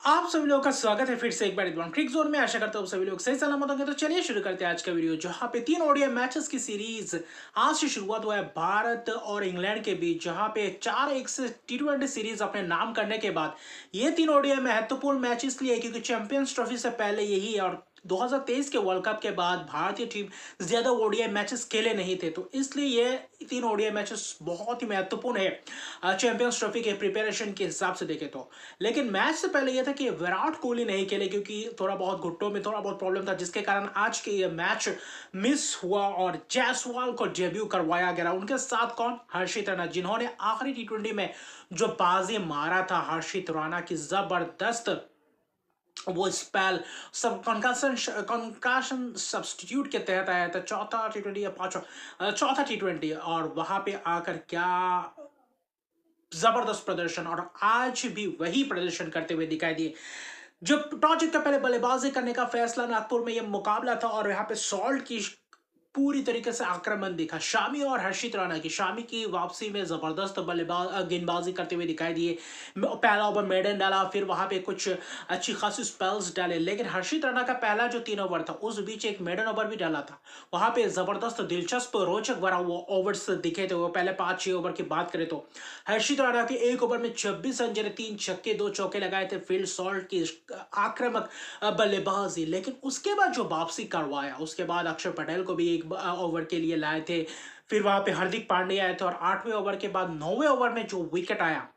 आप सभी लोगों का स्वागत है फिर से एक बार क्रिक जोन में। आशा करता हूँ सभी लोग सही सलामत होंगे। तो चलिए शुरू करते हैं आज का वीडियो, जहां पे 3 ओडीआई मैचेस की सीरीज आज से शुरुआत हुआ है भारत और इंग्लैंड के बीच, जहां पे 4-1 से T20 सीरीज अपने नाम करने के बाद ये 3 ओडीआई महत्वपूर्ण मैच इसलिए क्योंकि चैंपियंस ट्रॉफी से पहले यही और 2023 के वर्ल्ड कप के बाद भारतीय टीम ज्यादा ओडीआई मैचेस खेले नहीं थे, तो इसलिए ये 3 ओडीआई मैचेस बहुत ही महत्वपूर्ण है चैंपियंस ट्रॉफी के प्रिपरेशन के हिसाब से देखें तो। लेकिन मैच से पहले यह था कि विराट कोहली नहीं खेले क्योंकि थोड़ा बहुत घुट्टों में थोड़ा बहुत प्रॉब्लम था, जिसके कारण आज के ये मैच मिस हुआ और जायसवाल को डेब्यू करवाया गया। उनके साथ कौन? हर्षित राणा, जिन्होंने आखिरी T20 में जो बाजी मारा था हर्षित राणा की जबरदस्त वो स्पेल सब कंकाशन सब्स्टिट्यूट के तहत आया था। चौथा T20 या पांचवा चौथा T20, और वहां पे आकर क्या जबरदस्त प्रदर्शन, और आज भी वही प्रदर्शन करते हुए दिखाई दिए। जब टॉस जीतकर पहले बल्लेबाजी करने का फैसला नागपुर में यह मुकाबला था, और यहाँ पे सॉल्ट की पूरी तरीके से आक्रमण दिखा शामी और हर्षित राणा की। शामी की वापसी में जबरदस्त गेंदबाजी करते हुए दिखाई दिए। पहला ओवर मेडन डाला, फिर वहां पे कुछ अच्छी खासी स्पेल्स डाले, लेकिन हर्षित राणा का पहला जो 3 ओवर था उस बीच एक मेडन ओवर भी डाला था। वहां पे जबरदस्त दिलचस्प रोचक भरा वो ओवर्स दिखे थे। वो पहले 5-6 ओवर की बात करें तो हर्षित राणा के एक ओवर में 26 रन जड़े, 3 छक्के 2 चौके लगाए थे। फिल सॉल्ट की आक्रामक बल्लेबाजी, लेकिन उसके बाद जो वापसी करवाया, उसके बाद अक्षर पटेल को भी एक ओवर के लिए लाए थे। फिर वहां पे हार्दिक पांड्या आए थे, और 8वें ओवर के बाद 9वें ओवर में जो विकेट आया,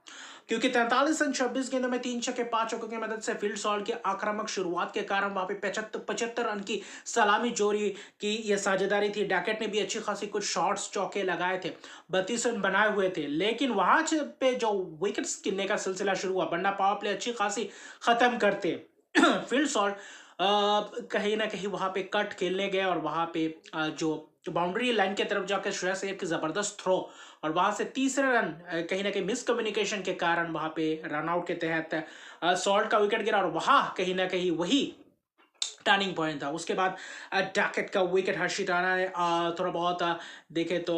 क्योंकि 43 रन 26 गेंदों में 3 छक्के 5 चौकों की मदद से फील्ड सॉल्ट की आक्रामक शुरुआत के कारण वहां पे 75 रन की सलामी जोड़ी की यह साझेदारी थी। डैकेट ने भी अच्छी खासी कुछ शॉट्स चौके लगाए थे, 32 रन बनाए हुए थे, लेकिन वहां पे जो विकेट्स गिनने का सिलसिला शुरू हुआ, वरना पावर प्ले अच्छी खासी खत्म करते फील्ड सॉल्ट कहीं ना कहीं वहां पे कट खेलने गए, और वहां पे जो बाउंड्री लाइन की तरफ जाकर श्रेयस अय्यर की जबरदस्त थ्रो, और वहां से तीसरे रन कहीं ना कहीं मिसकम्युनिकेशन के कारण वहां पे रनआउट के तहत सॉल्ट का विकेट गिरा, और वहां कहीं ना कहीं वही टर्निंग पॉइंट था। उसके बाद डैकेट का विकेट हर्षित राणा ने थोड़ा बहुत देखे तो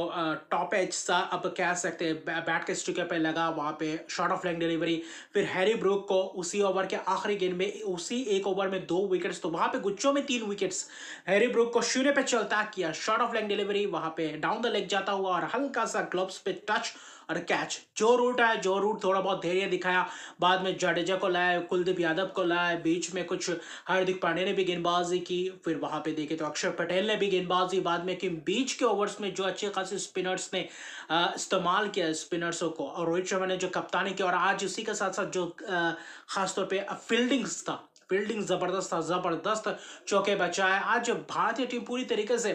टॉप एज सा अब कह सकते हैं, बैट के स्टिकर पे लगा, वहां पे शॉर्ट ऑफ लेग डिलीवरी। फिर हैरी ब्रूक को उसी ओवर के आखिरी गेंद में उसी एक ओवर में 2 विकेट्स, तो वहां पे गुच्चों में 3 विकेट्स। हैरी ब्रूक को शून्य पे चलता किया, शॉर्ट ऑफ लेग डिलीवरी वहां पे डाउन द लेग जाता हुआ, और हल्का सा ग्लव्स पे टच और कैच। जो रूट है, जो रूट थोड़ा बहुत धैर्य दिखाया, बाद में जडेजा को लाया, कुलदीप यादव को लाया, बीच में कुछ हार्दिक पांड्या ने भी गेंदबाजी की। फिर वहां पे देखे तो अक्षर पटेल ने भी गेंदबाजी बाद में की। बीच के ओवर्स में जो अच्छे खासे स्पिनर्स ने इस्तेमाल किया स्पिनर्सों को, और रोहित शर्मा ने जो कप्तानी की, और आज उसी के साथ साथ जो खासतौर पे फील्डिंग्स था, फील्डिंग जबरदस्त था, जबरदस्त चौके बचाए। आज भारतीय टीम पूरी तरीके से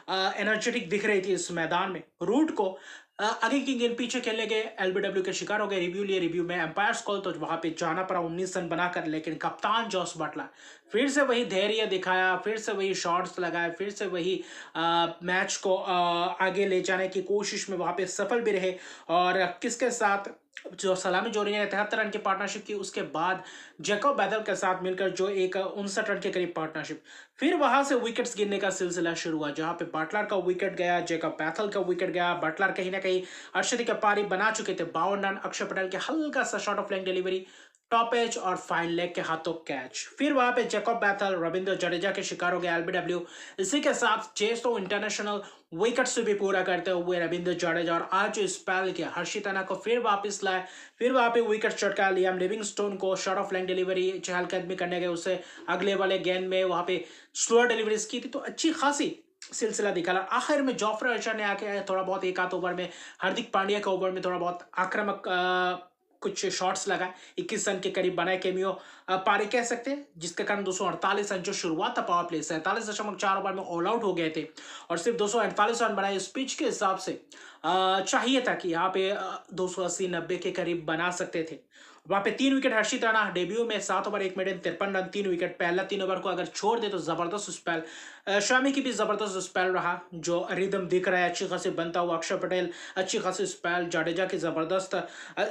एनर्जेटिक दिख रही थी इस मैदान में। रूट को आगे की गेंद पीछे खेलने के एलबीडब्ल्यू के शिकार हो गए। रिव्यू लिए, रिव्यू में एम्पायर्स कॉल, तो वहां पे जाना पड़ा 19 रन बनाकर, लेकिन कप्तान जॉस बटलर फिर से वही धैर्य दिखाया, फिर से वही शॉट्स लगाए, फिर से वही मैच को आगे ले जाने की कोशिश में वहां पे सफल भी रहे। और किसके साथ जो सलामी जोड़ी ने 73 रन की पार्टनरशिप की, उसके बाद जैकब बैदल के साथ मिलकर जो एक 59 रन के करीब पार्टनरशिप। फिर वहां से विकेट्स गिरने का सिलसिला शुरू हुआ, जहां पे बटलर का विकेट गया, जैकब बैथल का विकेट गया। बटलर कहीं ना कहीं अर्शदीप की पारी बना चुके थे, 52 रन। अक्षर पटेल के हल्का सा short of leg delivery, top edge और फाइन लेग के हाथों कैच। फिर वहां पे जैकब बैथल, रविंद्र जडेजा के शिकार हो गए एलबीडब्ल्यू। इसी के साथ 600 इंटरनेशनल विकेट्स भी पूरा करते हुए रविंद्र जडेजा, और आज जो स्पेल किया हर्षित राणा को फिर वापस लाए, फिर वहां पे विकेट चटका लिया। लिविंगस्टोन को शॉर्ट ऑफ लेग डिलीवरी चहलकदमी करने गए, उससे अगले वाले गेंद में वहां पे स्लोअर डिलीवरीज की थी, तो अच्छी खासी सिलसिला दिखा। आखिर में जोफ्रा आर्चर ने आके थोड़ा बहुत एक आध ओवर में, हार्दिक पांड्या के ओवर में थोड़ा बहुत आक्रामक कुछ शॉट्स लगाए, 21 रन के करीब बनाए। केमियो पारी कह सकते हैं, जिसके कारण 248 रन जो शुरुआत था पावर प्ले 47.4 ओवर में ऑल आउट हो गए थे, और सिर्फ 248 रन बनाए। इस पिच के हिसाब से चाहिए था कि यहाँ पे 280-90 के करीब बना सकते थे। वहां पे 3 विकेट हर्षित राणा डेब्यू में, 7 ओवर 1 मिनट 53 रन 3 विकेट। पहला 3 ओवर को अगर छोड़ दे तो जबरदस्त स्पेल, शामी की भी जबरदस्त स्पेल रहा, जो रिदम दिख रहा है अच्छी खासी बनता हुआ। अक्षर पटेल अच्छी खासी स्पेल, जडेजा की जबरदस्त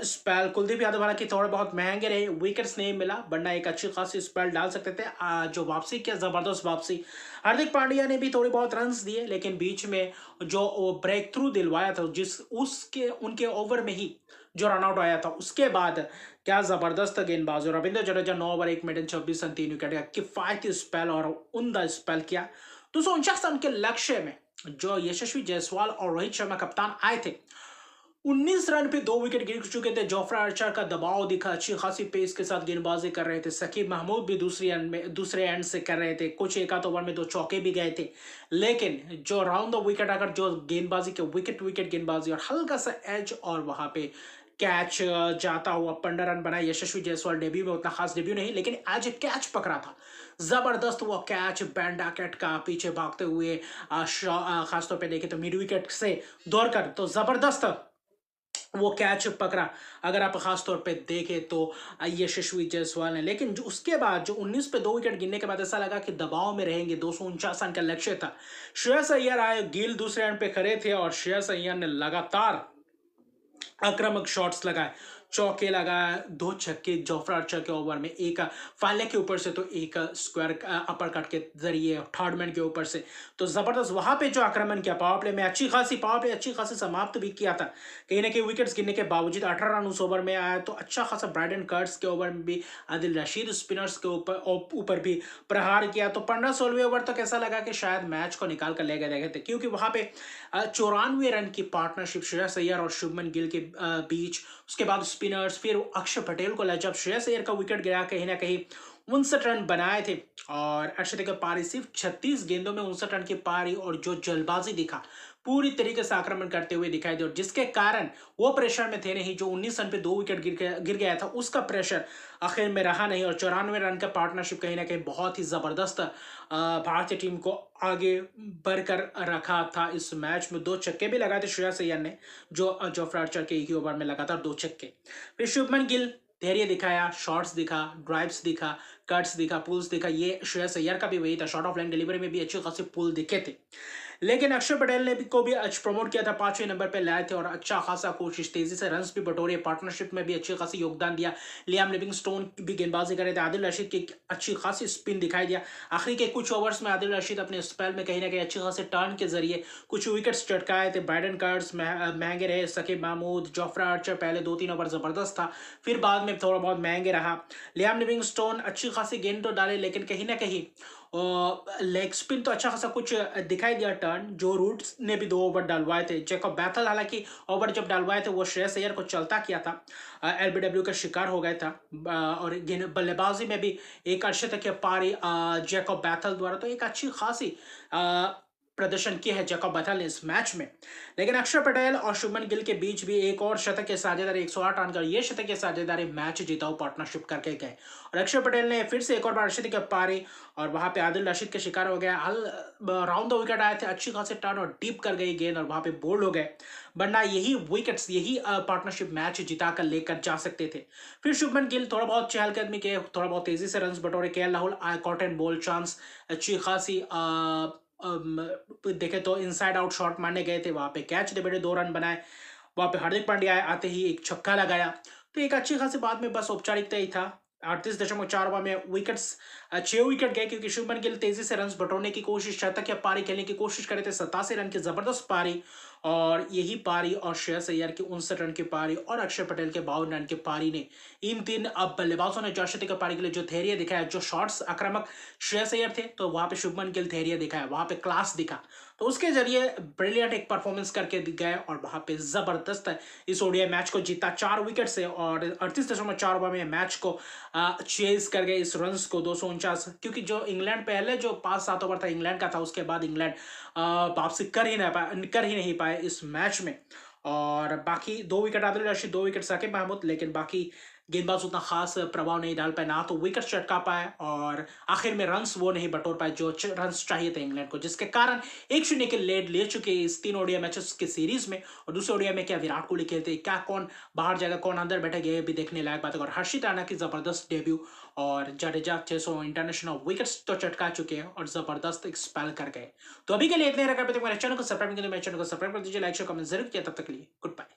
स्पेल, कुलदीप यादव हालांकि थोड़े बहुत महंगे रहे, विकेट्स नहीं मिला, वरना एक अच्छी खासी स्पेल डाल सकते थे। जो वापसी किया, जबरदस्त वापसी। हार्दिक पांड्या ने भी थोड़े बहुत रन्स दिए, लेकिन बीच में जो ब्रेक थ्रू दिलवाया था, जिस उसके उनके ओवर में ही जो रनआउट आया था। उसके बाद क्या जबरदस्त गेंदबाज, और Ravindra Jadeja 9 over 1 minute 26 run 3 wicket का किफायती स्पेल और उमदा स्पेल किया। 249 रन के लक्ष्य में जो यशस्वी जायसवाल और रोहित शर्मा कप्तान आए थे, 19 रन पे 2 विकेट गिर चुके थे। जोफ्रा आर्चर का दबाव दिखा, अच्छी खासी पेस के साथ गेंदबाजी कर रहे थे। सकीब महमूद भी दूसरे एंड से कर रहे थे, कुछ एक आध ओवर में 2 चौके भी गए थे। लेकिन जो राउंड द विकेट अगर जो गेंदबाजी के विकेट विकेट गेंदबाजी और हल्का सा एज और वहां पे कैच जाता हुआ 15 रन बनाए। यशस्वी जायसवाल डेब्यू में उतना खास डेब्यू नहीं, लेकिन आज एक कैच पकड़ा था, जबरदस्त वो कैच बैंडाकेट का पीछे भागते हुए खासतौर पे देखे तो मिड विकेट से दौड़कर तो जबरदस्त वो कैच पकड़ा, अगर आप खास तौर पे देखें तो यशस्वी जायसवाल ने। लेकिन जो उसके बाद जो 19 पे 2 विकेट गिरने के बाद ऐसा लगा कि दबाव में रहेंगे, 249 रन का लक्ष्य था। श्रेयस अय्यर आए, गिल दूसरे एंड पे खड़े थे और श्रेयस अय्यर ने लगातार आक्रामक शॉट्स लगाए, चौके लगाए, 2 छक्के जोफ्रा आर्चर के ओवर में, एक फाले के ऊपर से तो एक स्क्वायर अपर कट के जरिए थर्ड मैन के ऊपर से। तो जबरदस्त वहां पे जो आक्रमण किया, पावर प्ले में अच्छी खासी समाप्त भी किया था। कहीं ना कहीं विकेट्स गिरने के बावजूद 18 रन उस ओवर में आया, तो अच्छा खासा ब्राइडन कर्ट्स के ओवर में भी आदिल रशीद स्पिनर्स के ऊपर भी प्रहार किया। तो 15-16वें ओवर तक ऐसा लगा कि शायद मैच को निकाल कर ले गए थे, क्योंकि वहां पे 94 रन की पार्टनरशिप श्रेयस अय्यर और शुभमन गिल के बीच, उसके बाद स्पिनर्स, फिर अक्षर पटेल को जब श्रेयस अय्यर का विकेट गिरा, कहीं ना कहीं 59 रन बनाए थे और अर्शदीप की पारी सिर्फ 36 गेंदों में 59 रन की पारी, और जो जल्दबाजी दिखा, पूरी तरीके से आक्रमण करते हुए दिखाई दे, और जिसके कारण वो प्रेशर में थे नहीं। जो 19 रन पे 2 विकेट गिर गया था, उसका प्रेशर आखिर में रहा नहीं, और 94 रन का पार्टनरशिप कहीं ना कहीं बहुत ही जबरदस्त भारतीय टीम को आगे बढ़कर रखा था। इस मैच में 2 छक्के भी लगाए थे श्रेयस अय्यर ने, जो जोफ्रा आर्चर के एक ही ओवर में लगातार 2 छक्के। फिर शुभमन गिल धैर्य दिखाया, शॉट्स दिखा, ड्राइव्स दिखा, कट्स दिखा, पुल्स दिखा। ये श्रेयस अय्यर का भी वही था, शॉर्ट ऑफ लाइन डिलीवरी में भी अच्छे खासे पुल दिखे थे। लेकिन अक्षर पटेल ने को भी आज प्रमोट किया था, 5वें नंबर पे लाए थे और अच्छा खासा कोशिश, तेजी से रन्स भी बटोरे, पार्टनरशिप में भी अच्छी खासी योगदान दिया। लियाम लिविंगस्टोन भी गेंदबाजी कर रहे थे, आदिल रशीद की अच्छी खासी स्पिन दिखाई दिया। आखिरी के कुछ ओवर्स में आदिल रशीद अपने स्पेल में कहीं ना कहीं अच्छे खासे टर्न के जरिए कुछ विकेट्स चटकाए थे। ब्राइडन कार्ड्स महंगे रहे, सकीब महमूद, जोफ्रा आर्चर पहले 2-3 ओवर जबरदस्त था, फिर बाद में थोड़ा बहुत महंगे रहा। लियाम लिविंगस्टोन अच्छी खासी गेंद तो डाले, लेकिन कहीं ना कहीं लेग स्पिन तो अच्छा खासा कुछ दिखाई दिया टर्न। जो रूट्स ने भी 2 ओवर डलवाए थे। जैकब बैथल हालांकि ओवर जब डलवाए थे वो श्रेयस अय्यर को चलता किया था, एलबीडब्ल्यू का शिकार हो गया था। और बल्लेबाजी में भी एक अर्शदीप की पारी जैकब बैथल द्वारा, तो एक अच्छी खासी प्रदर्शन किया है जैकब बैथल ने इस मैच में। लेकिन अक्षर पटेल और शुभमन गिल के बीच भी एक और शतक की साझेदारी, 108 रन का ये शतक की साझेदारी मैच जीताऊ पार्टनरशिप करके गए, और अक्षर पटेल ने फिर से एक और बार अर्शदीप की पारी, और वहां पे आदिल रशीद के शिकार हो गया। राउंड द विकेट आए थे, अच्छी खासी टर्न और डीप कर गई गेंद, और वहां पे बोल्ड हो गए, वरना यही विकेट्स, यही पार्टनरशिप मैच जिता कर लेकर जा सकते थे। फिर शुभमन गिल थोड़ा बहुत चहलकदमी के, थोड़ा बहुत तेजी से रन बटोरे। KL Rahul caught and ball chance, अच्छी खासी देखे तो इनसाइड आउट शॉट मारने गए थे, वहां पे कैच दे बैठे, 2 रन बनाए। वहां पे हार्दिक पांड्या आते ही एक छक्का लगाया, तो एक अच्छी खासी बाद में बस औपचारिकता ही था। 38.4 ओवर में विकेट्स 6 विकेट गए, क्योंकि शुभमन गिल तेजी से रन बटोरने की कोशिश, शतक या पारी खेलने की कोशिश करे थे। 87 रन की जबरदस्त पारी, और यही पारी और श्रेयस अय्यर की 59 रन की पारी और अक्षर पटेल के 52 रन की पारी ने, इन 3 अब बल्लेबाजों ने अर्शदीप की पारी के लिए जो धैर्य दिखाया, जो शॉट्स आक्रामक श्रेयस अय्यर थे, तो वहां पे शुभमन गिल धैर्य दिखाया, वहां पे क्लास दिखा, तो उसके जरिए ब्रिलियंट एक परफॉर्मेंस करके गए, और वहां पे जबरदस्त इस ओडीआई मैच को जीता 4 विकेट से, और 38.4 ओवर में मैच को चेज कर गए इस रन्स को 249। क्योंकि जो इंग्लैंड पहले जो 5-7 ओवर था इंग्लैंड का था, उसके बाद इंग्लैंड वापसी कर ही नहीं पाए इस मैच में। और बाकी 2 विकेट आदिल रशीद, 2 विकेट साकिब महमूद, लेकिन बाकी गेंदबाज उतना खास प्रभाव नहीं डाल पाए, ना तो विकेट चटका पाए, और आखिर में रन्स वो नहीं बटोर पाए जो रन्स चाहिए थे इंग्लैंड को, जिसके कारण 1-0 के लीड ले चुके इस 3 ओडीआई मैचेस के सीरीज में। और दूसरे ओडीआई में क्या विराट कोहली खेलते, क्या कौन बाहर जाएगा, कौन अंदर बैठेगा, ये भी देखने लायक बात है। और हर्षित राणा की जबरदस्त डेब्यू, और जडेजा 600 इंटरनेशनल विकेट्स तो चटका चुके हैं और जबरदस्त एक स्पेल कर गए। तो अभी के लिए इतने रखा, मेरे चैनल को सब्सक्राइब कर दीजिए, मेरे चैनल को सब्सक्राइब कर दीजिए, लाइक शेयर कमेंट जरूर किया। तब तक के लिए गुड बाय।